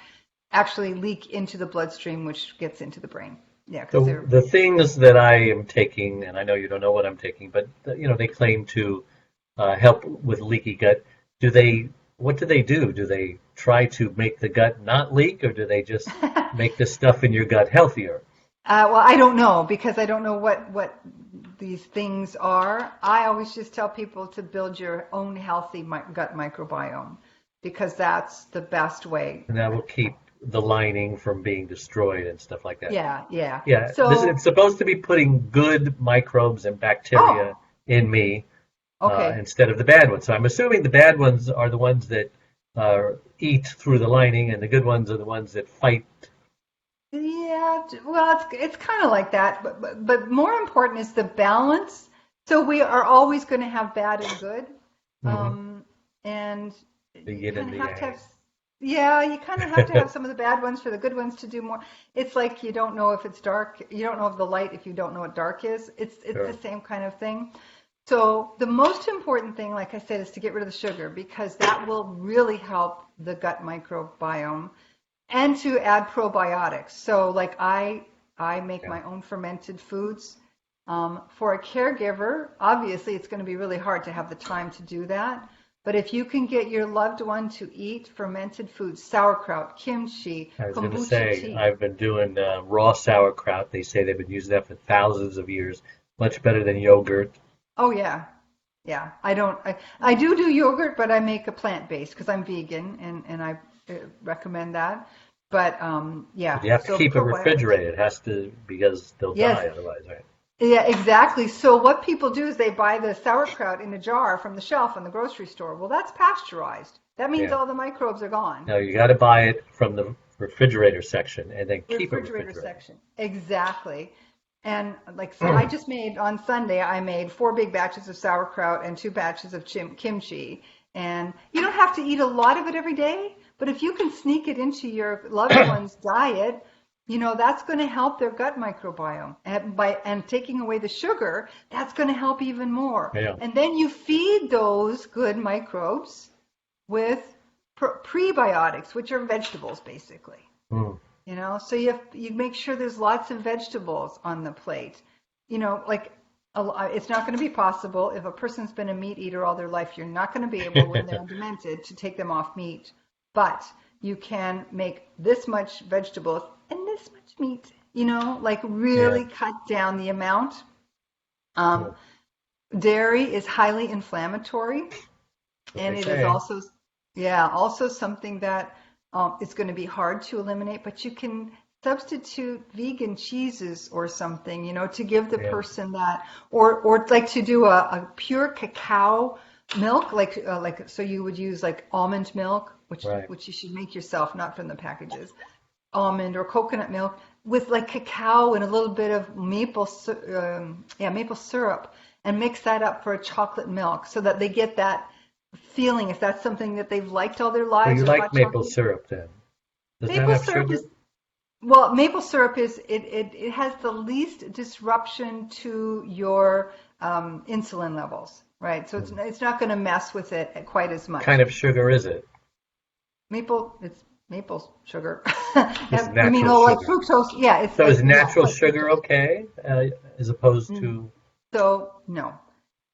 actually leak into the bloodstream, which gets into the brain. Yeah, because So the things that I am taking, and I know you don't know what I'm taking, but they claim to help with leaky gut. What do they do? Do they try to make the gut not leak, or do they just make the stuff in your gut healthier? Well, I don't know, because I don't know what these things are. I always just tell people to build your own healthy gut microbiome, because that's the best way. And that will keep the lining from being destroyed and stuff like that. Yeah. Yeah, So, it's supposed to be putting good microbes and bacteria in me okay. instead of the bad ones. So I'm assuming the bad ones are the ones that eat through the lining, and the good ones are the ones that fight. Yeah, well, it's kind of like that, but more important is the balance. So we are always going to have bad and good, and The you yin kind and of the have to yang. have, yeah, you kind of have to have some of the bad ones for the good ones to do more. It's like you don't know if it's dark, you don't know if the light if you don't know what dark is. It's Sure. the same kind of thing. So the most important thing, like I said, is to get rid of the sugar, because that will really help the gut microbiome. And to add probiotics. So like I make my own fermented foods. For a caregiver, obviously it's going to be really hard to have the time to do that. But if you can get your loved one to eat fermented foods, sauerkraut, kimchi, I was going to kombucha say, tea. I've been doing raw sauerkraut. They say they've been using that for thousands of years. Much better than yogurt. Oh yeah. Yeah. I do yogurt, but I make a plant-based because I'm vegan, and I recommend that. But yeah. You have to So keep it probiotics. refrigerated. It has to, because they'll Yes. die otherwise, right? Yeah, exactly. So what people do is they buy the sauerkraut in a jar from the shelf in the grocery store. Well, that's pasteurized. That means Yeah. all the microbes are gone. No, you got to buy it from the refrigerator section and then keep it Refrigerator refrigerated. section. Exactly. And like I just made on Sunday, I made 4 big batches of sauerkraut and 2 batches of kimchi. And you don't have to eat a lot of it every day, but if you can sneak it into your loved one's diet, that's going to help their gut microbiome. And taking away the sugar, that's going to help even more. Yeah. And then you feed those good microbes with prebiotics, which are vegetables, basically. Mm. So you make sure there's lots of vegetables on the plate. Like it's not going to be possible if a person's been a meat eater all their life. You're not going to be able, when they're demented, to take them off meat. But you can make this much vegetables and this much meat, like really cut down the amount. Dairy is highly inflammatory, and it is also something that it's going to be hard to eliminate, but you can substitute vegan cheeses or something, to give the person that, or like to do a pure cacao milk, so you would use like almond milk, which you should make yourself, not from the packages, almond or coconut milk with like cacao and a little bit of maple syrup, and mix that up for a chocolate milk so that they get that feeling, if that's something that they've liked all their lives. So you like maple syrup then? Does maple that have syrup sugar? Maple syrup it has the least disruption to your insulin levels, right? So it's not going to mess with it quite as much. What kind of sugar is it? It's maple sugar. It's I mean, like sugar. fructose. Yeah, it's So like, is natural like sugar fructose. okay, as opposed to? So no.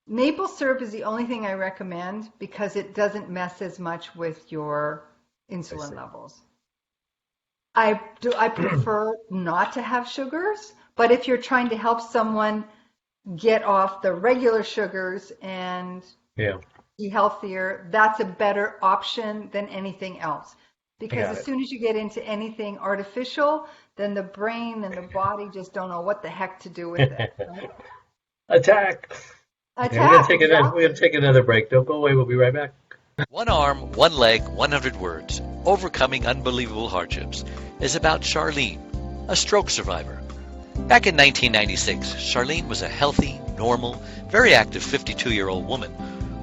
Maple syrup is the only thing I recommend because it doesn't mess as much with your insulin levels. I prefer not to have sugars, but if you're trying to help someone get off the regular sugars and be healthier, that's a better option than anything else. Because as soon as you get into anything artificial, then the brain and the body just don't know what the heck to do with it. Right? Attack! Okay, we're going to take another break. Don't go away. We'll be right back. One Arm, One Leg, 100 Words, Overcoming Unbelievable Hardships, is about Charlene. a stroke survivor. Back in 1996, Charlene was a healthy, normal, very active 52-year-old woman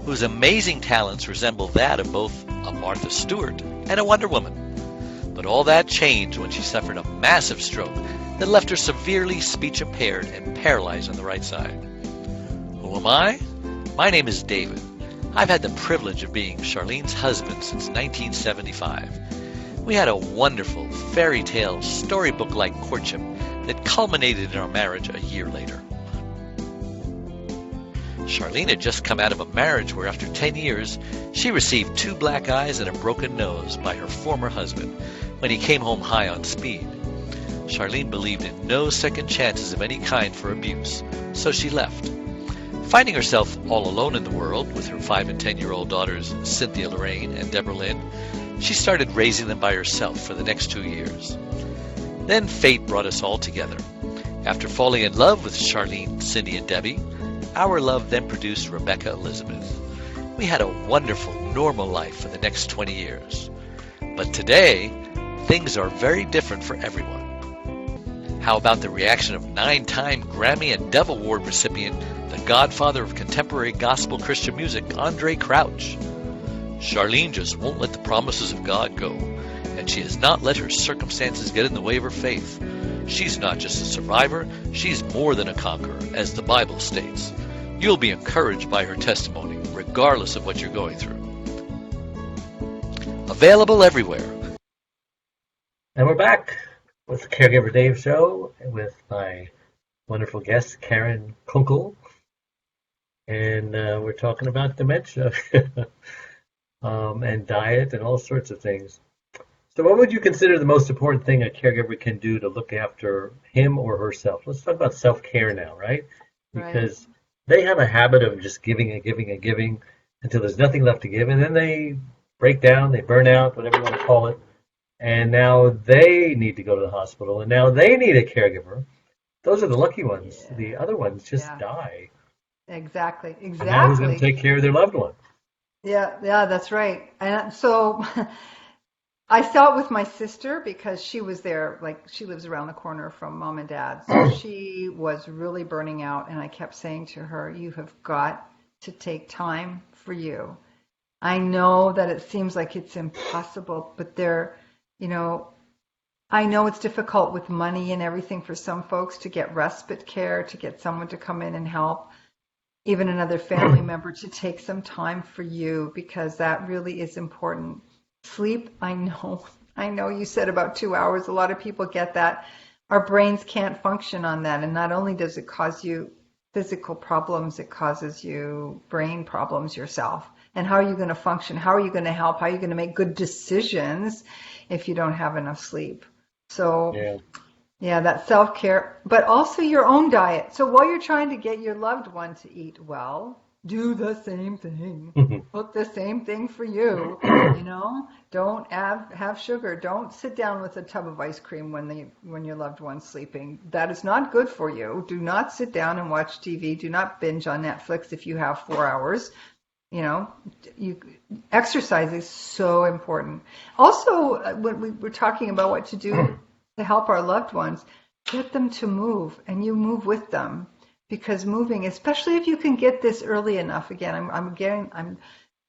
whose amazing talents resemble that of both a Martha Stewart and a Wonder Woman. But all that changed when she suffered a massive stroke that left her severely speech impaired and paralyzed on the right side. Who am I? My name is David. I've had the privilege of being Charlene's husband since 1975. We had a wonderful fairy tale storybook-like courtship that culminated in our marriage a year later. Charlene had just come out of a marriage where after 10 years, she received 2 black eyes and a broken nose by her former husband when he came home high on speed. Charlene believed in no second chances of any kind for abuse, so she left. Finding herself all alone in the world with her 5 and 10-year-old daughters Cynthia Lorraine and Deborah Lynn, she started raising them by herself for the next 2 years. Then fate brought us all together. After falling in love with Charlene, Cindy, and Debbie, our love then produced Rebecca Elizabeth. We had a wonderful, normal life for the next 20 years. But today, things are very different for everyone. How about the reaction of 9-time Grammy and Dove Award recipient, the godfather of contemporary gospel Christian music, Andre Crouch? Charlene just won't let the promises of God go, and she has not let her circumstances get in the way of her faith. She's not just a survivor, she's more than a conqueror, as the Bible states. You'll be encouraged by her testimony, regardless of what you're going through. Available everywhere. And we're back with the Caregiver Dave Show with my wonderful guest, Karen Kunkel. And we're talking about dementia and diet and all sorts of things. So what would you consider the most important thing a caregiver can do to look after him or herself? Let's talk about self-care now, right? Because they have a habit of just giving and giving and giving until there's nothing left to give, and then they break down, they burn out, whatever you want to call it, and now they need to go to the hospital, and now they need a caregiver. Those are the lucky ones. Yeah. The other ones just die. Exactly. And now who's going to take care of their loved one? Yeah, that's right. And so I saw it with my sister because she was there, like she lives around the corner from mom and dad. So she was really burning out. And I kept saying to her, you have got to take time for you. I know that it seems like it's impossible, but I know it's difficult with money and everything for some folks to get respite care, to get someone to come in and help, even another family member to take some time for you, because that really is important. Sleep, I know you said about 2 hours. A lot of people get that. Our brains can't function on that. And not only does it cause you physical problems, it causes you brain problems yourself. And how are you going to function? How are you going to help? How are you going to make good decisions if you don't have enough sleep? So, yeah, that self-care, but also your own diet. So while you're trying to get your loved one to eat well, do the same thing. Cook the same thing for you. Don't have sugar. Don't sit down with a tub of ice cream when your loved one's sleeping. That is not good for you. Do not sit down and watch TV. Do not binge on Netflix if you have 4 hours. Exercise is so important. Also, when we were talking about what to do to help our loved ones, get them to move, and you move with them. Because moving, especially if you can get this early enough, again, I'm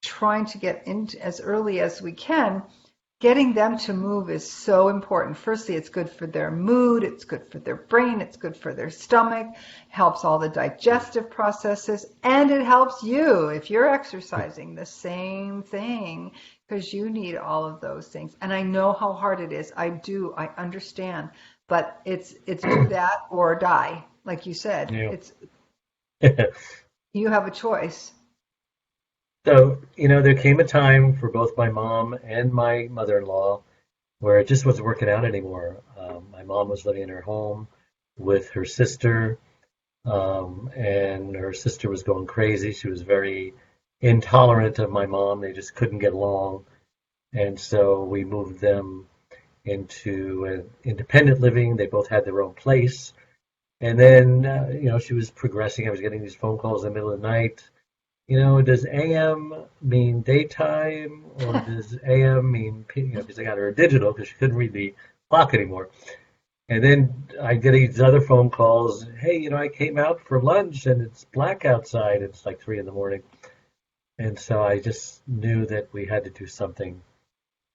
trying to get in as early as we can. Getting them to move is so important. Firstly, it's good for their mood, it's good for their brain, it's good for their stomach, helps all the digestive processes, and it helps you if you're exercising, the same thing, because you need all of those things. And I know how hard it is. I understand, but it's do that or die. Like you said, you have a choice. So, there came a time for both my mom and my mother-in-law where it just wasn't working out anymore. My mom was living in her home with her sister, and her sister was going crazy. She was very intolerant of my mom. They just couldn't get along. And so we moved them into independent living. They both had their own place. And then, she was progressing. I was getting these phone calls in the middle of the night. Does AM mean daytime, or does AM mean, because I got her a digital because she couldn't read the clock anymore. And then I get these other phone calls. Hey, I came out for lunch and it's black outside. It's like 3 in the morning. And so I just knew that we had to do something.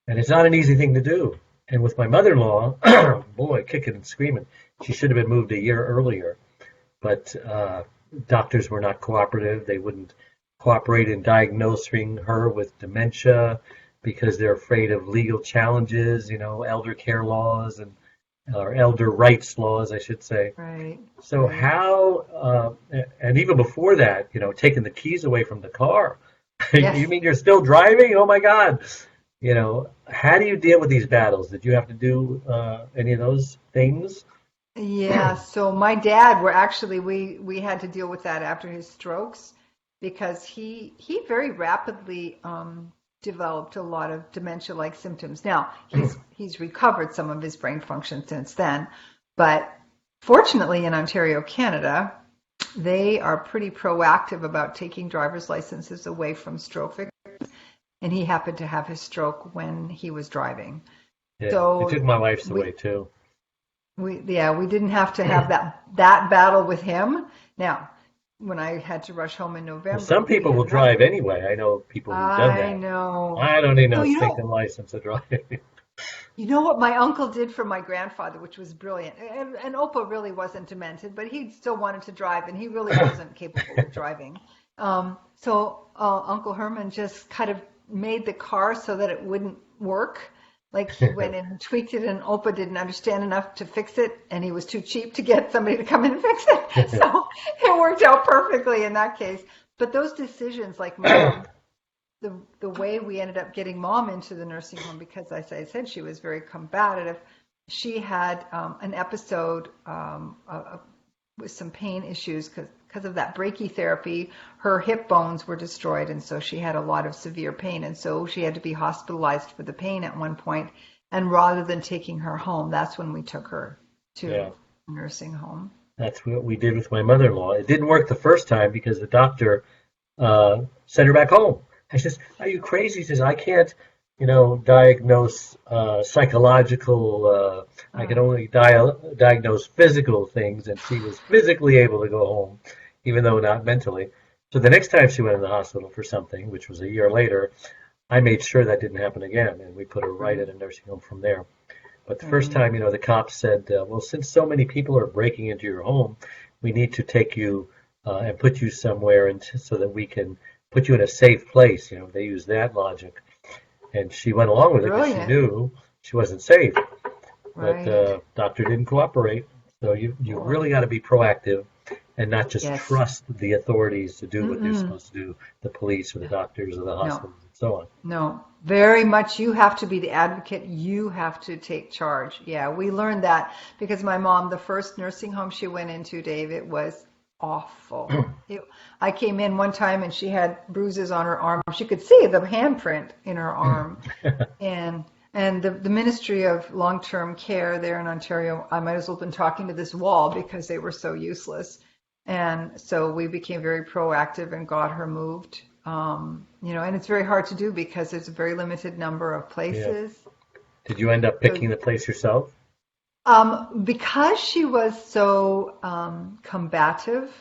And it's not an easy thing to do. And with my mother-in-law, boy, kicking and screaming. She should have been moved a year earlier. But doctors were not cooperative. They wouldn't cooperate in diagnosing her with dementia because they're afraid of legal challenges, elder care laws or elder rights laws, I should say. Right. So how, and even before that, taking the keys away from the car. Yes. You mean you're still driving? Oh my God. How do you deal with these battles? Did you have to do any of those things? Yeah, so my dad we had to deal with that after his strokes because he very rapidly developed a lot of dementia-like symptoms. Now, he's recovered some of his brain function since then, but fortunately in Ontario, Canada, they are pretty proactive about taking driver's licenses away from stroke victims, and he happened to have his stroke when he was driving. Yeah, So it took my wife's away too. we didn't have to have that battle with him. Now, when I had to rush home in November, Some people will drive anyway. I know people who've done that. I know. I don't need no So, stinking license to drive. You know what my uncle did for my grandfather, which was brilliant. And Opa really wasn't demented, but he still wanted to drive, and he really wasn't capable of driving. So Uncle Herman just kind of made the car so that it wouldn't work. Like he went in and tweaked it, and Opa didn't understand enough to fix it, and he was too cheap to get somebody to come in and fix it. So it worked out perfectly in that case. But those decisions, like Mom, the way we ended up getting Mom into the nursing home, because as I said, she was very combative. She had an episode with some pain issues because of that brachytherapy. Her hip bones were destroyed, and so she had a lot of severe pain, and so she had to be hospitalized for the pain at one point. And rather than taking her home, that's when we took her to a nursing home. That's what we did with my mother-in-law. It didn't work the first time because the doctor sent her back home. I says, "Are you crazy?" He says, "I can't, diagnose psychological. I can only diagnose physical things." And she was physically able to go home, even though not mentally. So the next time she went in the hospital for something, which was a year later, I made sure that didn't happen again, and we put her right at a nursing home from there. But the first time, the cops said, well, since so many people are breaking into your home, we need to take you and put you somewhere so that we can put you in a safe place. They use that logic. And she went along with it because she knew she wasn't safe. Right. But doctor didn't cooperate. So you really got to be proactive and not just trust the authorities to do what they're supposed to do, the police or the doctors or the hospitals and so on. No, very much you have to be the advocate. You have to take charge. Yeah, we learned that because my mom, the first nursing home she went into, Dave, it was awful. I came in one time and she had bruises on her arm. She could see the handprint in her arm. And the Ministry of Long-Term Care there in Ontario, I might as well have been talking to this wall because they were so useless. And so we became very proactive and got her moved. And it's very hard to do because there's a very limited number of places. Yeah. Did you end up picking the place yourself? Because she was so combative,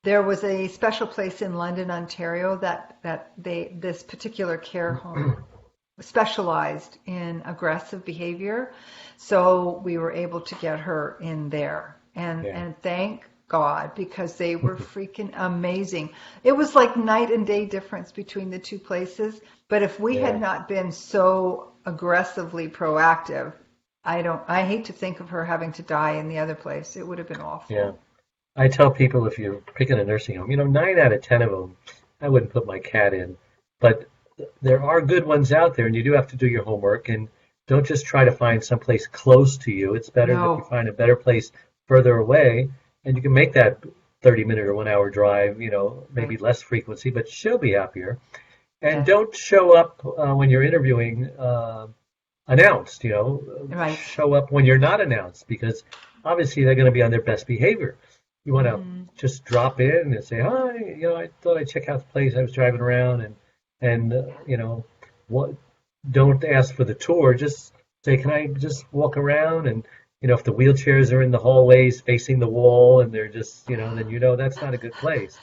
there was a special place in London, Ontario that this particular care home specialized in aggressive behavior. So we were able to get her in there. And thank God, because they were freaking amazing. It was like night and day difference between the two places. But if we had not been so aggressively proactive, I hate to think of her having to die in the other place. It would have been awful. Yeah. I tell people if you're picking a nursing home, 9 out of 10 of them, I wouldn't put my cat in. But there are good ones out there, and you do have to do your homework. And don't just try to find someplace close to you. It's better that you find a better place further away, and you can make that 30-minute or 1-hour drive, maybe less frequency, but she'll be happier. And don't show up when you're interviewing announced, show up when you're not announced, because obviously they're going to be on their best behavior. You want to just drop in and say, hi, I thought I'd check out the place. I was driving around and what? Don't ask for the tour. Just say, can I just walk around? And, if the wheelchairs are in the hallways facing the wall and they're just, then that's not a good place,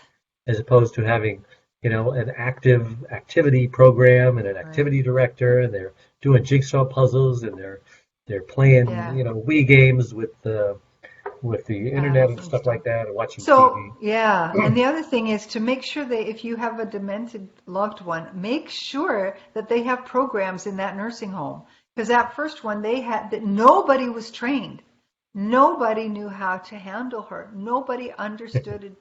as opposed to having, an active activity program and an Right. activity director, and they're doing jigsaw puzzles, and they're playing, Yeah. Wii games with the internet Paddles and and stuff stuff. like that, and watching So, TV. yeah, and the other thing is to make sure that if you have a demented loved one, make sure that they have programs in that nursing home. Because that first one, they had that nobody was trained. Nobody knew how to handle her. Nobody understood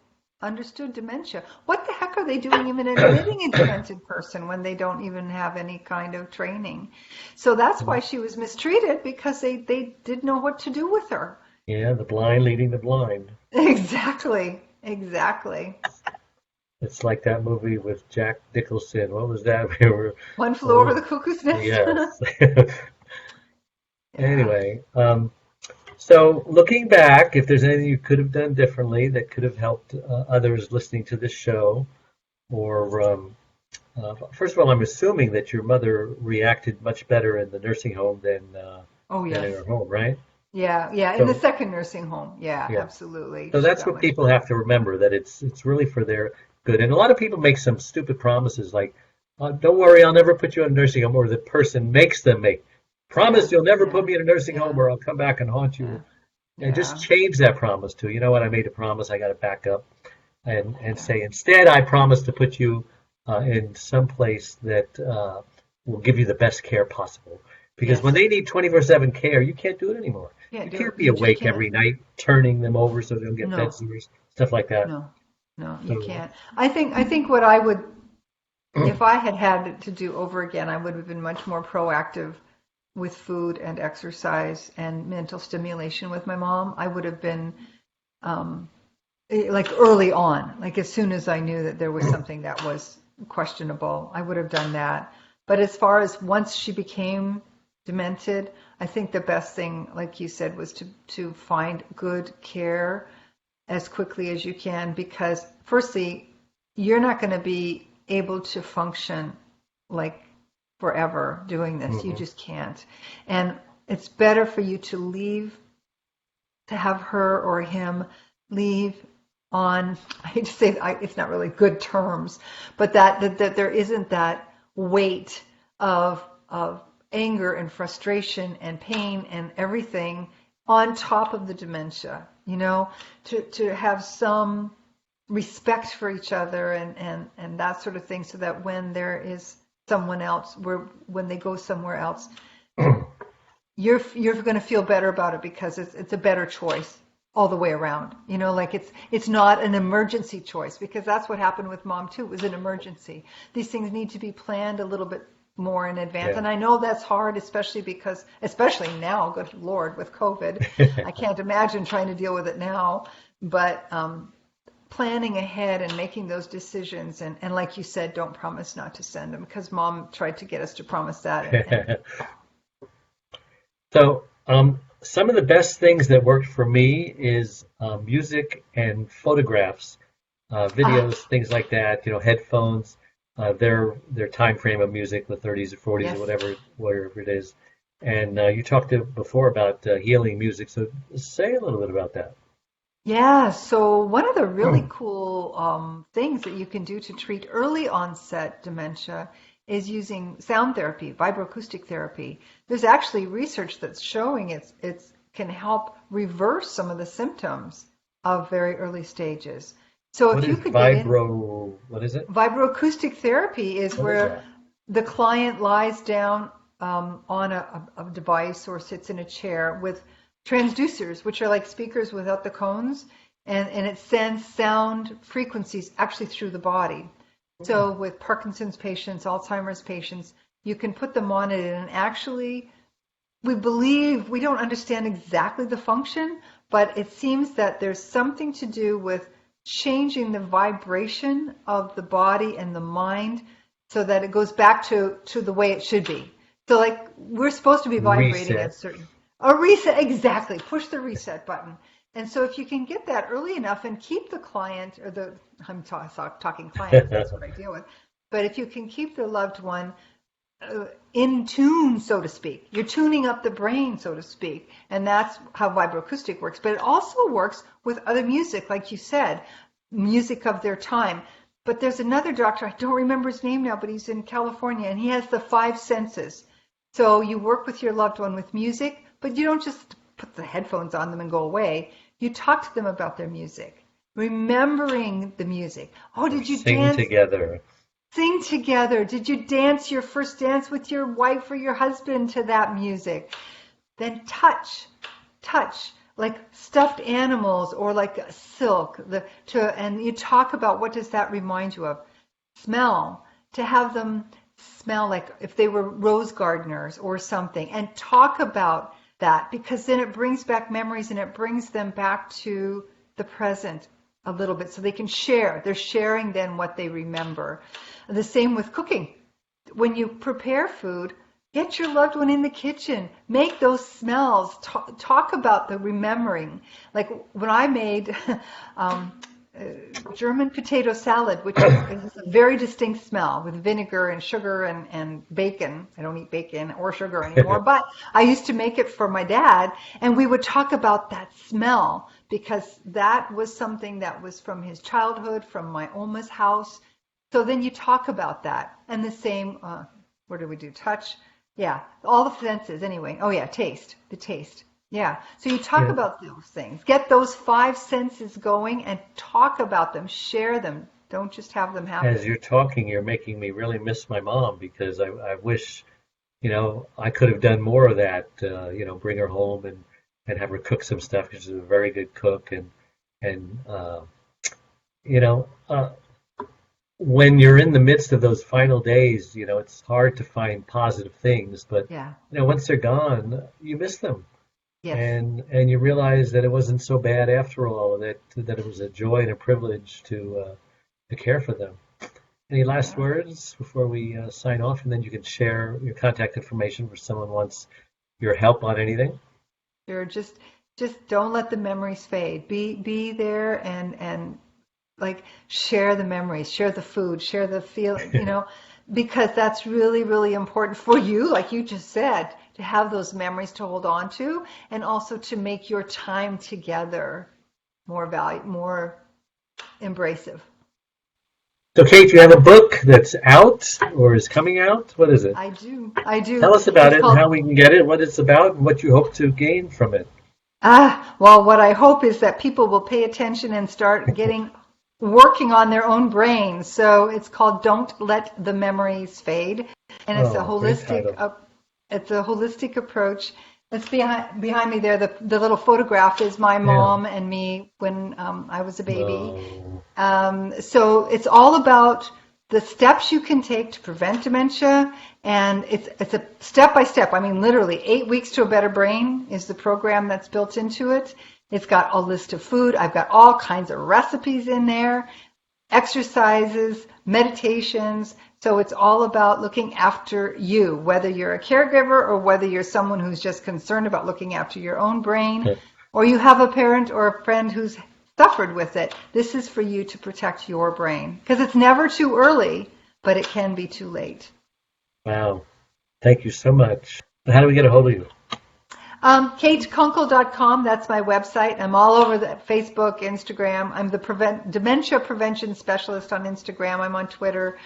dementia. What the heck are they doing even admitting a demented person when they don't even have any kind of training? So that's why she was mistreated, because they didn't know what to do with her. Yeah, the blind leading the blind. Exactly. Exactly. It's like that movie with Jack Nicholson. What was that? We were, One flew over the oh, cuckoo's nest. yes. Yeah. Anyway, so looking back, if there's anything you could have done differently that could have helped others listening to this show, or first of all, I'm assuming that your mother reacted much better in the nursing home Oh, than in yes. her home, right? Yeah, yeah. In the So second nursing home. Yeah, yeah, absolutely. so She that's got what much people better. have to remember, that it's really for their good. And a lot of people make some stupid promises like, "Don't worry, I'll never put you in a nursing home," or the person makes them make, Yeah, "Promise you'll never put yeah, me in a nursing home, yeah, or I'll come back and haunt yeah, you." And just yeah, change that promise to, "You know what, I made a promise, I got to back up," and yeah. say, "Instead, I promise to put you in some place that will give you the best care possible." Because when Yes. they need 24/7 care, you can't do it anymore. Can't You do it. can't be You just awake can't. every night turning them over so they don't get bed No, sores, stuff like that. no, no, you So, can't. I think what I would, if I had had it to do over again, I would have been much more proactive with food and exercise and mental stimulation with my mom. I would have been um, like early on, like as soon as I knew that there was something that was questionable, I would have done that. But as far as once she became demented, I think the best thing, like you said, was to find good care as quickly as you can, because firstly, you're not going to be able to function like forever doing this. You mhm. just can't. And it's better for you to leave, to have her or him leave on, I hate to say it's not really good terms, but that there isn't that weight of anger and frustration and pain and everything on top of the dementia, to have some respect for each other and that sort of thing, so that when there is someone else, when they go somewhere else, you're going to feel better about it, because it's a better choice all the way around. Like it's not an emergency choice, because that's what happened with mom too. It was an emergency. These things need to be planned a little bit more in advance. Yeah. And I know that's hard, especially now, good Lord, with COVID. I can't imagine trying to deal with it now. But planning ahead and making those decisions, and like you said, don't promise not to send them, because mom tried to get us to promise that, and So, some of the best things that worked for me is music and photographs, ah, videos, things like that. Headphones, their time frame of music, the 30s or 40s or yes. whatever it is. And you talked before about healing music, so say a little bit about that. Yeah, so one of the really cool things that you can do to treat early onset dementia is using sound therapy, vibroacoustic therapy. There's actually research that's showing it's can help reverse some of the symptoms of very early stages. So What if you is could get in, vibro? What is it? vibroacoustic therapy is What is where that? the client lies down on a device or sits in a chair with transducers, which are like speakers without the cones, and it sends sound frequencies actually through the body. So with Parkinson's patients, Alzheimer's patients, you can put them on it, and actually we believe, we don't understand exactly the function, but it seems that there's something to do with changing the vibration of the body and the mind, so that it goes back to the way it should be. So like we're supposed to be vibrating Reset. at certain, a reset, exactly, push the reset button. And so if you can get that early enough and keep the client, or I'm talking clients, that's what I deal with. But if you can keep the loved one in tune, so to speak. You're tuning up the brain, so to speak. And that's how vibroacoustic works. But it also works with other music, like you said, music of their time. But there's another doctor, I don't remember his name now, but he's in California, and he has the 5 senses. So you work with your loved one with music, but you don't just put the headphones on them and go away. You talk to them about their music, remembering the music. Oh, did you dance together? Sing together. Did you dance your first dance with your wife or your husband to that music? Then touch, like stuffed animals or like silk. And you talk about what does that remind you of? Smell, to have them smell like if they were rose gardeners or something, and talk about that, because then it brings back memories and it brings them back to the present a little bit so they can share. They're sharing then what they remember. The same with cooking. When you prepare food, get your loved one in the kitchen. Make those smells. Talk about the remembering. Like when I made German potato salad, which is a very distinct smell with vinegar and sugar and bacon. I don't eat bacon or sugar anymore, but I used to make it for my dad, and we would talk about that smell because that was something that was from his childhood, from my Oma's house. So then you talk about that. And the same, what do we do? Touch? Yeah, all the senses anyway. Oh yeah, taste, the taste. Yeah, so you talk about those things. Get those 5 senses going and talk about them. Share them. Don't just have them happen. As you're talking, you're making me really miss my mom, because I wish, I could have done more of that, bring her home and have her cook some stuff, because she's a very good cook. And when you're in the midst of those final days, it's hard to find positive things. But, once they're gone, you miss them. Yes. And you realize that it wasn't so bad after all, that it was a joy and a privilege to care for them. Any last words before we sign off, and then you can share your contact information for someone who wants your help on anything? Sure. Just don't let the memories fade. Be there and like share the memories, share the food, share the feeling, because that's really, really important for you, like you just said, to have those memories to hold on to, and also to make your time together more embracive. So, Kate, you have a book that's out or is coming out? What is it? I do. Tell us about it and how we can get it, what it's about, and what you hope to gain from it. Well, what I hope is that people will pay attention and start working on their own brains. So it's called Don't Let the Memories Fade. And it's it's a holistic approach. It's behind me there. The little photograph is my mom and me when I was a baby. So it's all about the steps you can take to prevent dementia, and it's a step by step. I mean, literally 8 weeks to a better brain is the program that's built into it. It's got a list of food. I've got all kinds of recipes in there, exercises, meditations. So it's all about looking after you, whether you're a caregiver or whether you're someone who's just concerned about looking after your own brain, or you have a parent or a friend who's suffered with it. This is for you to protect your brain, because it's never too early, but it can be too late. Wow. Thank you so much. How do we get a hold of you? KateKunkel.com, that's my website. I'm all over the Facebook, Instagram. I'm the dementia prevention specialist on Instagram. I'm on Twitter.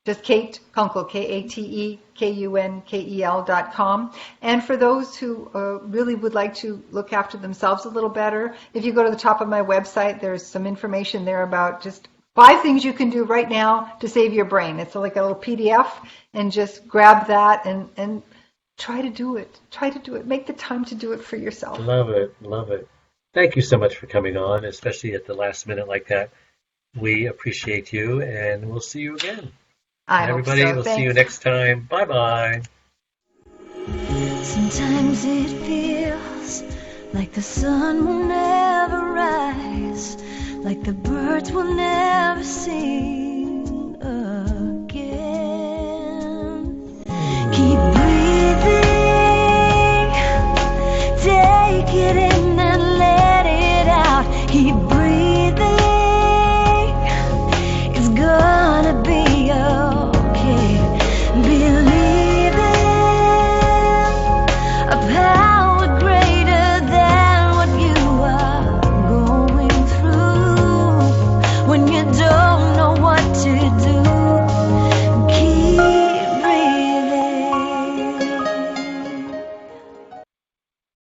Just Kate Kunkel, KateKunkel.com. And for those who really would like to look after themselves a little better, if you go to the top of my website, there's some information there about just 5 things you can do right now to save your brain. It's like a little PDF, and just grab that and try to do it. Try to do it. Make the time to do it for yourself. Love it. Love it. Thank you so much for coming on, especially at the last minute like that. We appreciate you, and we'll see you again. Everybody, we'll see you next time. Bye-bye. Sometimes it feels like the sun will never rise, like the birds will never sing.